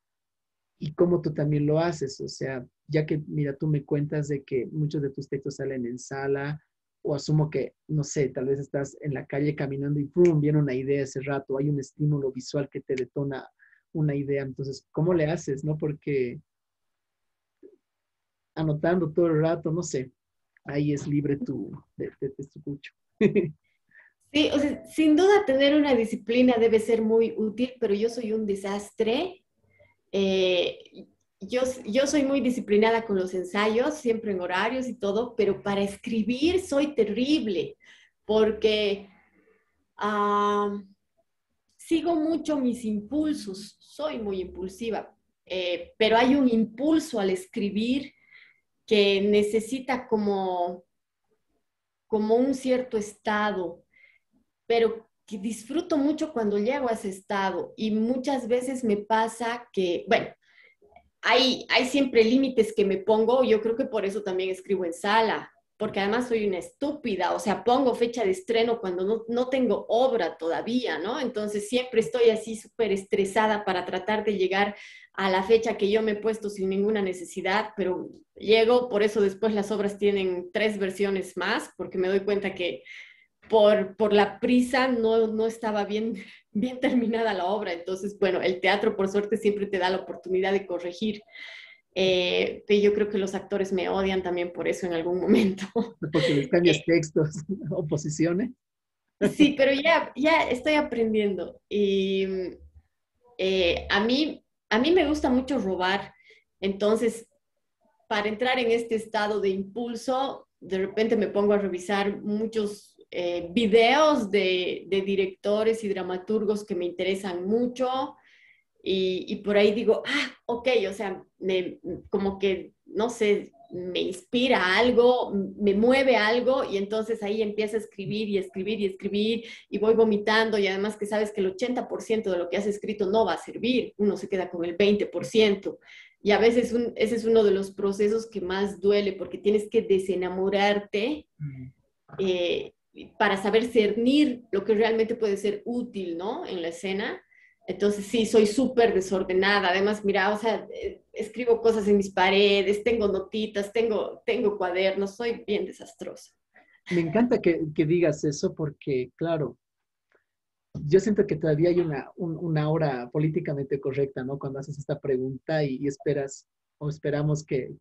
y cómo tú también lo haces. O sea, ya que, mira, tú me cuentas de que muchos de tus textos salen en sala, o asumo que, no sé, tal vez estás en la calle caminando y ¡pum! Viene una idea ese rato, hay un estímulo visual que te detona una idea. Entonces, ¿cómo le haces? ¿No? Porque anotando todo el rato, no sé, ahí es libre te escucho. Sí, o sea, sin duda tener una disciplina debe ser muy útil, pero yo soy un desastre. Eh, yo soy muy disciplinada con los ensayos, siempre en horarios y todo, pero para escribir soy terrible, porque ah, sigo mucho mis impulsos, soy muy impulsiva, pero hay un impulso al escribir que necesita como un cierto estado, pero que disfruto mucho cuando llego a ese estado y muchas veces me pasa que, bueno, hay siempre límites que me pongo, yo creo que por eso también escribo en sala, porque además soy una estúpida, o sea, pongo fecha de estreno cuando no tengo obra todavía, ¿no? Entonces siempre estoy así súper estresada para tratar de llegar a la fecha que yo me he puesto sin ninguna necesidad, pero llego, por eso después las obras tienen 3 versiones más, porque me doy cuenta que por la prisa no estaba bien terminada la obra. Entonces, bueno, el teatro por suerte siempre te da la oportunidad de corregir. Y yo creo que los actores me odian también por eso en algún momento. Porque les cambias textos o posiciones. Sí, pero ya estoy aprendiendo. Y a mí me gusta mucho robar. Entonces, para entrar en este estado de impulso, de repente me pongo a revisar muchos videos de directores y dramaturgos que me interesan mucho y por ahí digo, ok, o sea, como que, no sé, me inspira algo, me mueve algo y entonces ahí empiezo a escribir y escribir y escribir y voy vomitando y además que sabes que el 80% de lo que has escrito no va a servir, uno se queda con el 20%. Y a veces ese es uno de los procesos que más duele porque tienes que desenamorarte eh, para saber cernir lo que realmente puede ser útil, ¿no? En la escena. Entonces, sí, soy súper desordenada. Además, mira, o sea, escribo cosas en mis paredes, tengo notitas, tengo cuadernos, soy bien desastrosa. Me encanta que digas eso porque, claro, yo siento que todavía hay una hora políticamente correcta, ¿no? Cuando haces esta pregunta y esperas o esperamos que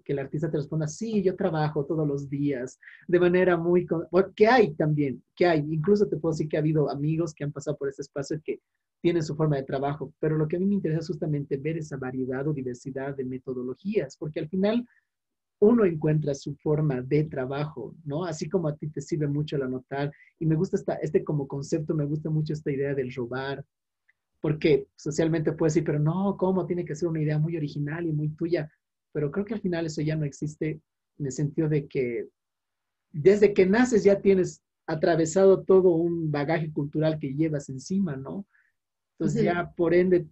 el artista te responda, sí, yo trabajo todos los días, de manera muy... Bueno, que hay también, que hay. Incluso te puedo decir que ha habido amigos que han pasado por este espacio que tienen su forma de trabajo, pero lo que a mí me interesa es justamente ver esa variedad o diversidad de metodologías, porque al final uno encuentra su forma de trabajo, ¿no? Así como a ti te sirve mucho el anotar, y me gusta este como concepto, me gusta mucho esta idea del robar, porque socialmente puedes decir, pero no, ¿cómo? Tiene que ser una idea muy original y muy tuya, pero creo que al final eso ya no existe en el sentido de que desde que naces ya tienes atravesado todo un bagaje cultural que llevas encima, ¿no? Entonces Ujú. ya por ende,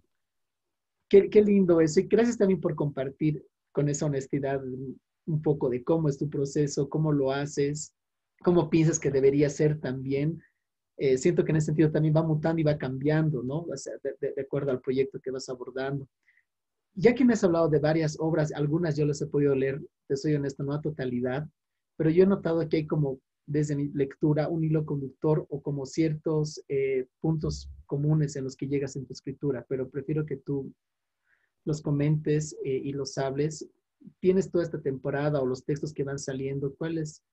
qué lindo eso, y gracias también por compartir con esa honestidad un poco de cómo es tu proceso, cómo lo haces, cómo piensas que debería ser también. Siento que en ese sentido también va mutando y va cambiando, ¿no? O sea, de acuerdo al proyecto que vas abordando. Ya que me has hablado de varias obras, algunas yo las he podido leer, te soy honesto, no a totalidad, pero yo he notado que hay como desde mi lectura un hilo conductor o como ciertos puntos comunes en los que llegas en tu escritura, pero prefiero que tú los comentes y los hables. ¿Tienes toda esta temporada o los textos que van saliendo? ¿Cuál es?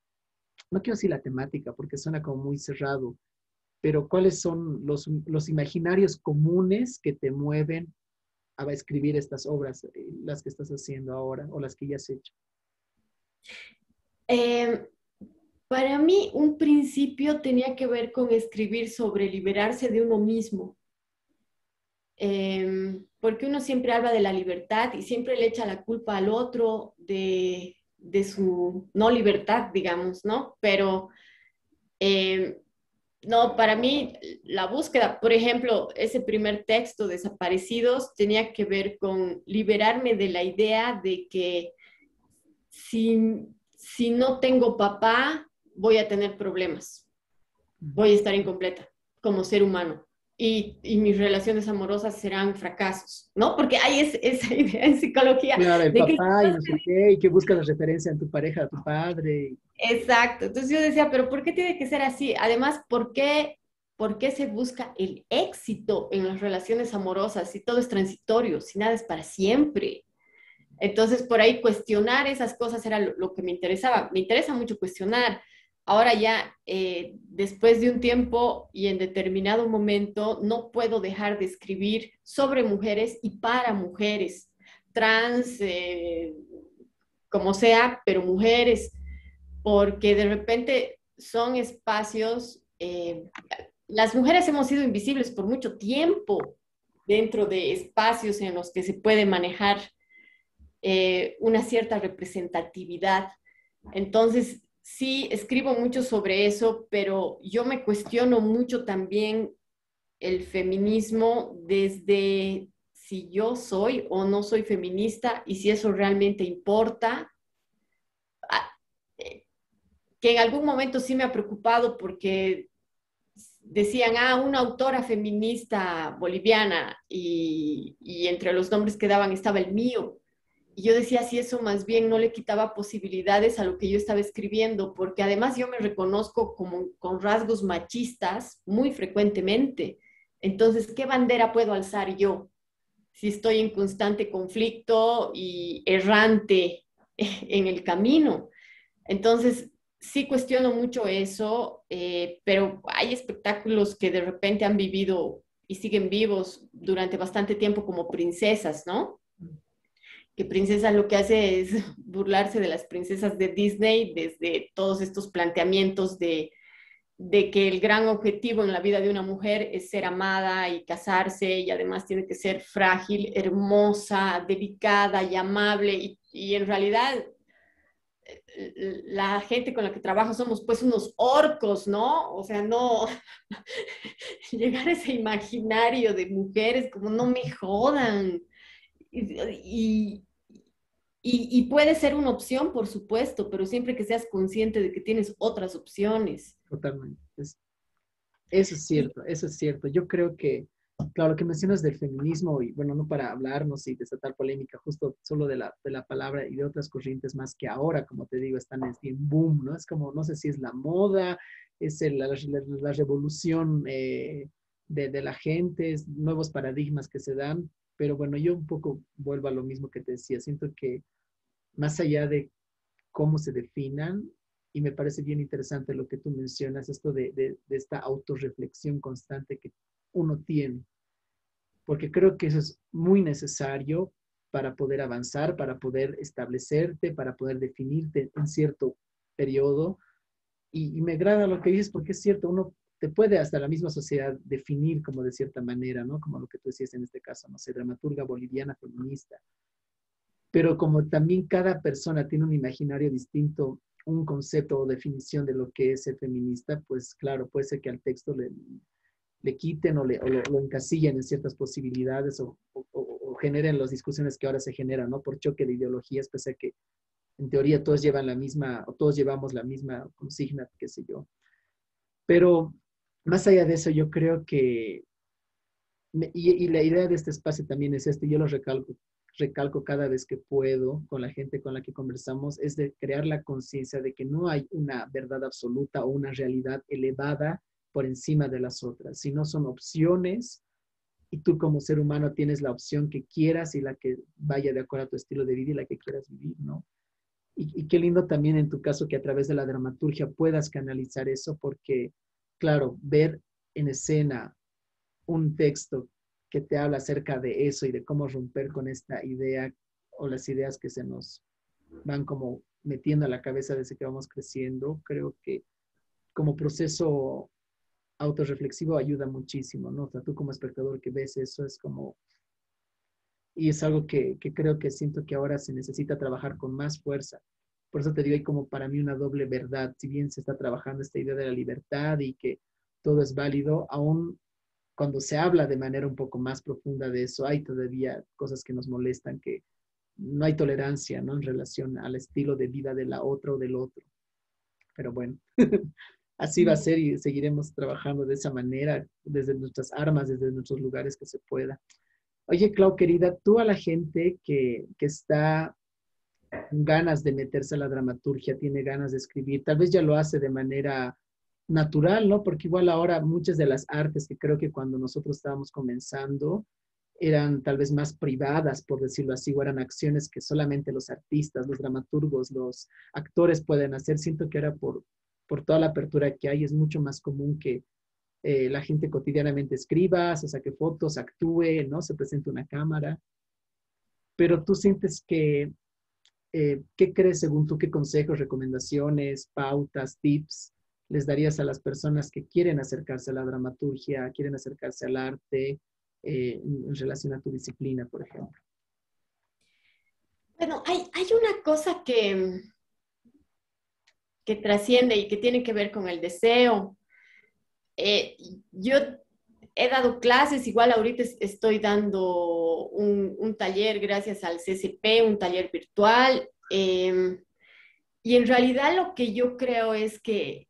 No quiero decir la temática porque suena como muy cerrado, pero ¿cuáles son los imaginarios comunes que te mueven a escribir estas obras, las que estás haciendo ahora o las que ya has hecho? Eh, para mí, un principio tenía que ver con escribir sobre liberarse de uno mismo. Porque uno siempre habla de la libertad y siempre le echa la culpa al otro de su no libertad, digamos, ¿no? Pero eh, no, para mí la búsqueda, por ejemplo, ese primer texto, Desaparecidos, tenía que ver con liberarme de la idea de que si no tengo papá, voy a tener problemas. voy a estar incompleta como ser humano. Y mis relaciones amorosas serán fracasos, ¿no? Porque hay esa idea en psicología Claro, el de que... papá y no sé qué, y que buscas la referencia en tu pareja, tu padre. Exacto. Entonces yo decía, pero ¿por qué tiene que ser así? Además, por qué se busca el éxito en las relaciones amorosas si todo es transitorio, si nada es para siempre? Entonces, por ahí cuestionar esas cosas era lo que me interesaba. Me interesa mucho cuestionar. Ahora ya, después de un tiempo y en determinado momento, no puedo dejar de escribir sobre mujeres y para mujeres, trans, como sea, pero mujeres, porque de repente son espacios, las mujeres hemos sido invisibles por mucho tiempo dentro de espacios en los que se puede manejar una cierta representatividad. Entonces, sí, escribo mucho sobre eso, pero yo me cuestiono mucho también el feminismo desde si yo soy o no soy feminista y si eso realmente importa. Ah, eh, que en algún momento sí me ha preocupado porque decían, una autora feminista boliviana y entre los nombres que daban estaba el mío. Y yo decía, si eso más bien no le quitaba posibilidades a lo que yo estaba escribiendo, porque además yo me reconozco como con rasgos machistas muy frecuentemente. Entonces, ¿qué bandera puedo alzar yo si estoy en constante conflicto y errante en el camino? Entonces, sí cuestiono mucho eso, pero hay espectáculos que de repente han vivido y siguen vivos durante bastante tiempo como princesas, ¿no? Que Princesa lo que hace es burlarse de las princesas de Disney desde todos estos planteamientos de que el gran objetivo en la vida de una mujer es ser amada y casarse y además tiene que ser frágil, hermosa, delicada y amable y en realidad la gente con la que trabajo somos pues unos orcos, ¿no? O sea, no llegar a ese imaginario de mujeres como no me jodan. Y, y puede ser una opción, por supuesto, pero siempre que seas consciente de que tienes otras opciones. Totalmente. Eso es Y, cierto, eso es cierto. Yo creo que, claro, lo que mencionas del feminismo, y bueno, no para hablarnos y desatar polémica, justo solo de la palabra y de otras corrientes más que ahora, como te digo, están en boom, ¿no? Es como, no sé si es la moda, es la revolución de la gente, es nuevos paradigmas que se dan, pero bueno, yo un poco vuelvo a lo mismo que te decía, siento que más allá de cómo se definan. Y me parece bien interesante lo que tú mencionas, esto de esta autorreflexión constante que uno tiene, porque creo que eso es muy necesario para poder avanzar, para poder establecerte, para poder definirte en cierto periodo. Y me agrada lo que dices porque es cierto, uno te puede hasta la misma sociedad definir como de cierta manera, ¿no? Como lo que tú decías en este caso, no sé, dramaturga boliviana feminista, pero como también cada persona tiene un imaginario distinto, un concepto o definición de lo que es ser feminista, pues claro, puede ser que al texto le quiten lo encasillen en ciertas posibilidades o generen las discusiones que ahora se generan, ¿no? Por choque de ideologías, pese a que en teoría todos llevan la misma, o todos llevamos la misma consigna, qué sé yo. Pero más allá de eso, yo creo que y la idea de este espacio también es esto, yo lo recalco cada vez que puedo con la gente con la que conversamos, es de crear la conciencia de que no hay una verdad absoluta o una realidad elevada por encima de las otras, sino son opciones y tú como ser humano tienes la opción que quieras y la que vaya de acuerdo a tu estilo de vida y la que quieras vivir, ¿no? Y qué lindo también en tu caso que a través de la dramaturgia puedas canalizar eso porque, claro, ver en escena un texto que te habla acerca de eso y de cómo romper con esta idea o las ideas que se nos van como metiendo a la cabeza desde que vamos creciendo, creo que como proceso autorreflexivo ayuda muchísimo, ¿no? O sea, tú como espectador que ves eso es como, y es algo que creo que siento que ahora se necesita trabajar con más fuerza. Por eso te digo, hay como para mí una doble verdad, si bien se está trabajando esta idea de la libertad y que todo es válido, aún cuando se habla de manera un poco más profunda de eso, hay todavía cosas que nos molestan, que no hay tolerancia, ¿no? En relación al estilo de vida de la otra o del otro. Pero bueno, así va a ser y seguiremos trabajando de esa manera, desde nuestras armas, desde nuestros lugares que se pueda. Oye, Clau, querida, tú a la gente que está con ganas de meterse a la dramaturgia, tiene ganas de escribir, tal vez ya lo hace de manera natural, ¿no? Porque igual ahora muchas de las artes que creo que cuando nosotros estábamos comenzando eran tal vez más privadas, por decirlo así, o eran acciones que solamente los artistas, los dramaturgos, los actores pueden hacer. Siento que ahora por toda la apertura que hay es mucho más común que la gente cotidianamente escriba, se saque fotos, actúe, ¿no? Se presente una cámara. Pero tú sientes que ¿qué crees según tú, qué consejos, recomendaciones, pautas, tips les darías a las personas que quieren acercarse a la dramaturgia, quieren acercarse al arte en relación a tu disciplina, por ejemplo? Bueno, hay una cosa que trasciende y que tiene que ver con el deseo. Eh, yo he dado clases, igual ahorita estoy dando un taller gracias al CCP, un taller virtual, y en realidad lo que yo creo es que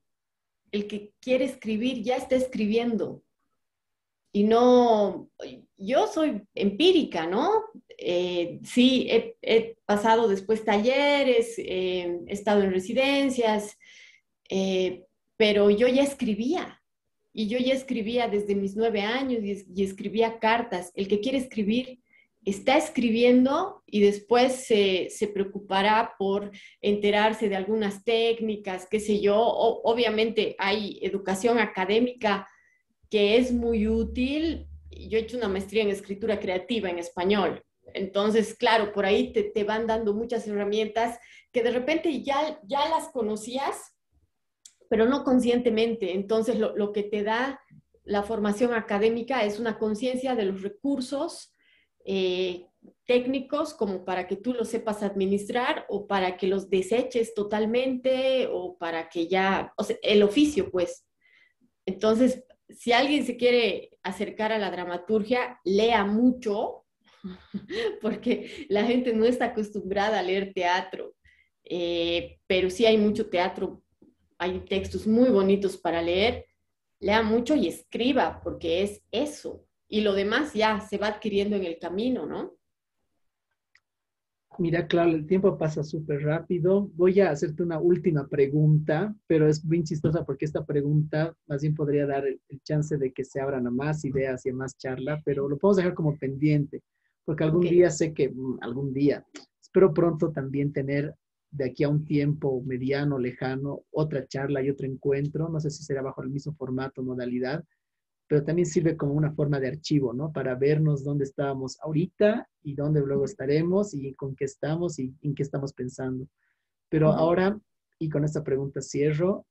el que quiere escribir ya está escribiendo y no, yo soy empírica, ¿no? Sí, he pasado después talleres, he estado en residencias, eh, pero yo ya escribía. Y yo ya escribía desde mis 9 años y escribía cartas. El que quiere escribir está escribiendo y después se preocupará por enterarse de algunas técnicas, qué sé yo. Obviamente hay educación académica que es muy útil. Yo he hecho una maestría en escritura creativa en español. Entonces, claro, por ahí te van dando muchas herramientas que de repente ya las conocías, pero no conscientemente. Entonces, lo que te da la formación académica es una conciencia de los recursos eh, técnicos como para que tú los sepas administrar o para que los deseches totalmente o para que ya, o sea, el oficio, pues. Entonces, si alguien se quiere acercar a la dramaturgia, lea mucho, porque la gente no está acostumbrada a leer teatro, pero sí hay mucho teatro, hay textos muy bonitos para leer, lea mucho y escriba, porque es eso. Y lo demás ya se va adquiriendo en el camino, ¿no? Mira, claro, el tiempo pasa súper rápido. Voy a hacerte una última pregunta, pero es bien chistosa porque esta pregunta más bien podría dar el chance de que se abran a más ideas y a más charla, pero lo podemos dejar como pendiente, porque Ok. algún día sé que, algún día, espero pronto también tener de aquí a un tiempo mediano, lejano, otra charla y otro encuentro. No sé si será bajo el mismo formato, modalidad, pero también sirve como una forma de archivo, ¿no? Para vernos dónde estábamos ahorita y dónde luego estaremos y con qué estamos y en qué estamos pensando. Pero Ujú. ahora, y con esta pregunta cierro,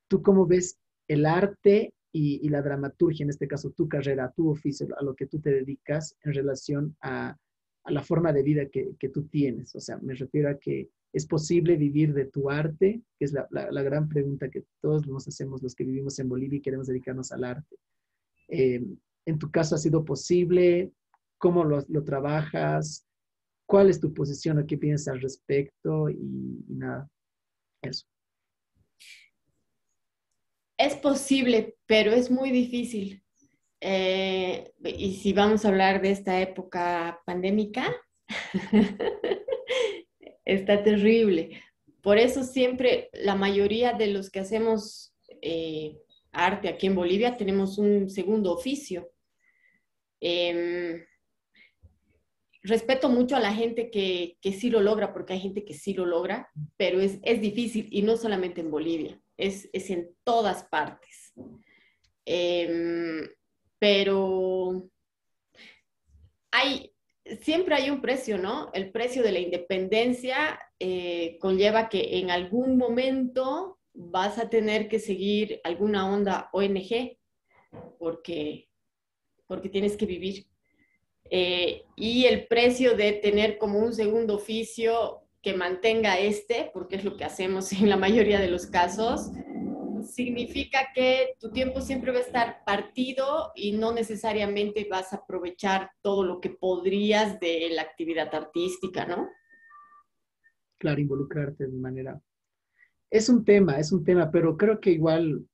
¿tú cómo ves el arte y la dramaturgia, en este caso tu carrera, tu oficio, a lo que tú te dedicas en relación a la forma de vida que tú tienes? O sea, me refiero a que es posible vivir de tu arte, que es la gran pregunta que todos nos hacemos los que vivimos en Bolivia y queremos dedicarnos al arte. Eh, en tu caso ha sido posible, cómo lo trabajas, cuál es tu posición o qué piensas al respecto y nada, eso. Es posible, pero es muy difícil. Y si vamos a hablar de esta época pandémica, está terrible. Por eso siempre la mayoría de los que hacemos arte aquí en Bolivia tenemos un segundo oficio. Eh, Respeto mucho a la gente que sí lo logra, porque hay gente que sí lo logra, pero es difícil y no solamente en Bolivia, es en todas partes. Eh, pero hay, siempre hay un precio, ¿no? El precio de la independencia conlleva que en algún momento vas a tener que seguir alguna onda ONG porque, porque tienes que vivir. Y el precio de tener como un segundo oficio que mantenga este, porque es lo que hacemos en la mayoría de los casos, significa que tu tiempo siempre va a estar partido y no necesariamente vas a aprovechar todo lo que podrías de la actividad artística, ¿no? Claro, involucrarte de manera. es un tema, pero creo que igual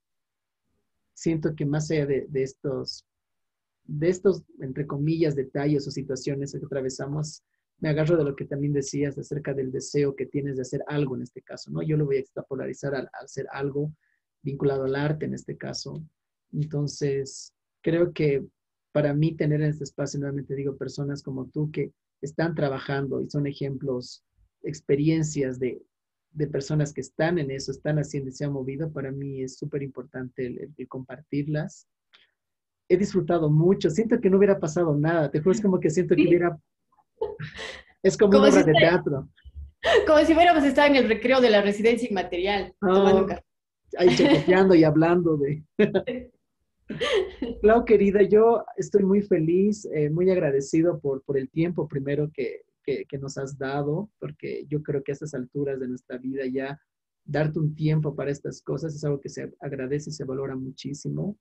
siento que más allá de estos, entre comillas, detalles o situaciones que atravesamos, me agarro de lo que también decías acerca del deseo que tienes de hacer algo en este caso, ¿no? Yo lo voy a extrapolarizar al hacer algo vinculado al arte en este caso. Entonces, creo que para mí tener en este espacio, nuevamente digo, personas como tú que están trabajando y son ejemplos, experiencias de personas que están en eso, están haciendo y se han movido, para mí es súper importante el compartirlas. He disfrutado mucho, siento que no hubiera pasado nada, te juro, es como que siento que Sí, hubiera, es como una como obra si, de teatro. como si fuéramos estado en el recreo de la residencia inmaterial, tomando un Oh, café. ahí chacoteando y hablando de... Clau, querida, yo estoy muy feliz, muy agradecido por el tiempo primero que nos has dado, porque yo creo que a estas alturas de nuestra vida ya darte un tiempo para estas cosas es algo que se agradece y se valora muchísimo.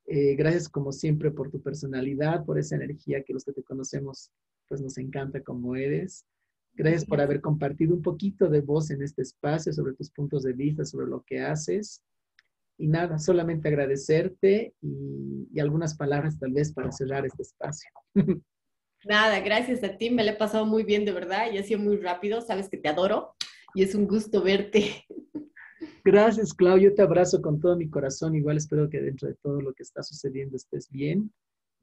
Gracias como siempre por tu personalidad, por esa energía que los que te conocemos pues nos encanta como eres. Gracias por haber compartido un poquito de voz en este espacio sobre tus puntos de vista, sobre lo que haces. Y nada, solamente agradecerte y algunas palabras tal vez para cerrar este espacio. Nada, gracias a ti, me la he pasado muy bien, de verdad, y ha sido muy rápido, sabes que te adoro y es un gusto verte. Gracias, Clau. Yo te abrazo con todo mi corazón. Igual espero que dentro de todo lo que está sucediendo estés bien.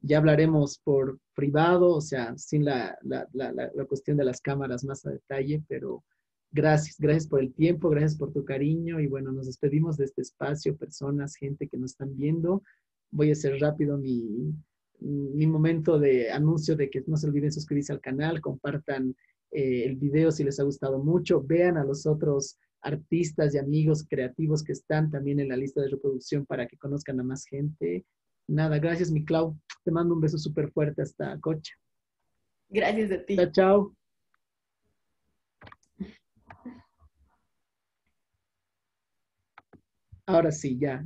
Ya hablaremos por privado, o sea, sin la cuestión de las cámaras más a detalle, pero gracias, gracias por el tiempo, gracias por tu cariño y bueno, nos despedimos de este espacio, personas, gente que nos están viendo. Voy a hacer rápido mi momento de anuncio de que no se olviden suscribirse al canal, compartan el video si les ha gustado mucho, vean a los otros artistas y amigos creativos que están también en la lista de reproducción para que conozcan a más gente. Nada, gracias, mi Clau. Te mando un beso súper fuerte hasta Cocha. Gracias a Chao, ti. chao. Ahora sí, ya.